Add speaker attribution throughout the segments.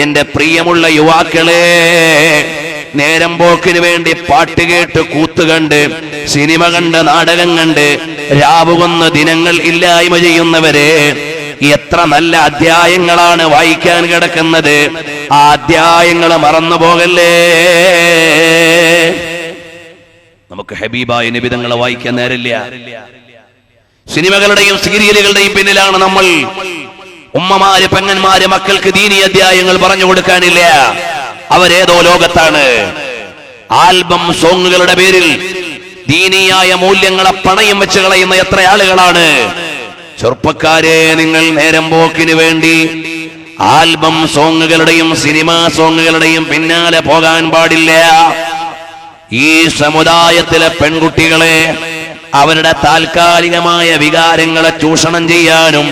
Speaker 1: എന്റെ പ്രിയമുള്ള യുവാക്കളെ, നേരം പോക്കിന് വേണ്ടി പാട്ട് കേട്ട് കൂത്തുകണ്ട് സിനിമ കണ്ട് നാടകം കണ്ട് രാവുകൊന്ന് ദിനങ്ങൾ ഇല്ലായ്മ ചെയ്യുന്നവരെ, എത്ര നല്ല അധ്യായങ്ങളാണ് വായിക്കാൻ കിടക്കുന്നത്. ആ അധ്യായങ്ങൾ മറന്നു പോകല്ലേ. നമുക്ക് ഹബീബായ നബി തങ്ങളെ വായിക്കാൻ നേരില്ല. സിനിമകളുടെയും സീരിയലുകളുടെയും പിന്നിലാണ് നമ്മൾ. ഉമ്മമാര്, പെങ്ങന്മാര് മക്കൾക്ക് ദീനീ അധ്യായങ്ങൾ പറഞ്ഞു കൊടുക്കാനില്ല. അവരേതോ ലോകത്താണ്. ആൽബം സോങ്ങുകളുടെ പേരിൽ ദീനീയായ മൂല്യങ്ങളെ പണയം വെച്ച് കളയുന്ന എത്ര ആളുകളാണ്. ചെറുപ്പക്കാരെ, നിങ്ങൾ നേരം പോക്കിന് വേണ്ടി ആൽബം സോങ്ങുകളുടെയും സിനിമാ സോങ്ങുകളുടെയും പിന്നാലെ പോകാൻ പാടില്ല. ഈ സമുദായത്തിലെ പെൺകുട്ടികളെ അവരുടെ താൽക്കാലികമായ വികാരങ്ങളെ ചൂഷണം ചെയ്യാനും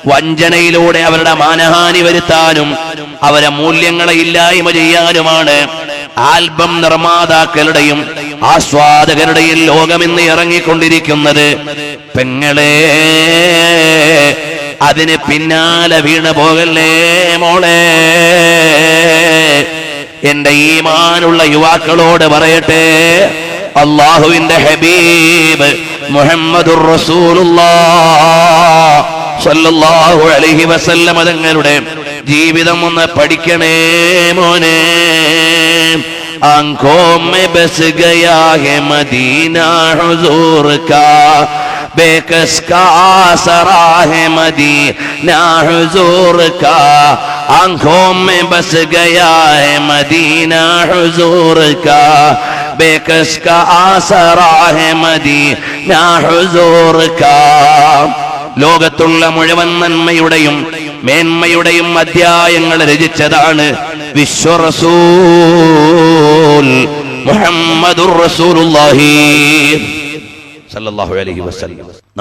Speaker 1: വഞ്ചനയിലൂടെ അവരുടെ മാനഹാനി വരുത്താനും അവരെ മൂല്യങ്ങളെ ഇല്ലായ്മ ചെയ്യാനുമാണ് ആൽബം നിർമ്മാതാക്കളുടെയും ആസ്വാദകരുടെയും ലോകമിന്ന് ഇറങ്ങിക്കൊണ്ടിരിക്കുന്നത്. പെങ്ങളെ, അതിന് പിന്നാലെ വീണ് പോകല്ലേ മോളെ. എന്റെ ഈമാനുള്ള യുവാക്കളോട് പറയട്ടെ, അല്ലാഹുവിന്റെ ഹബീബ് മുഹമ്മദുർ റസൂലുള്ളാഹ് സല്ലല്ലാഹു അലൈഹി വസല്ലം തങ്ങളുടെ ജീവിതം ഒന്ന് പഠിക്കണേ മോനെ. ആँखों में बस गया है मदीना हुजूर का, बेकस का आसरा है मदीना हुजूर का. आँखों में बस गया है मदीना हुजूर का, बेकस का आसरा है मदीना हुजूर का. ലോകത്തുള്ള മുഴുവൻ നന്മയുടെയും മേന്മയുടെയും അധ്യായങ്ങൾ രചിച്ചതാണ് വിശ്വറസൂൽ മുഹമ്മദുർ റസൂലുള്ളാഹി സ്വല്ലല്ലാഹു അലൈഹി വസല്ലം.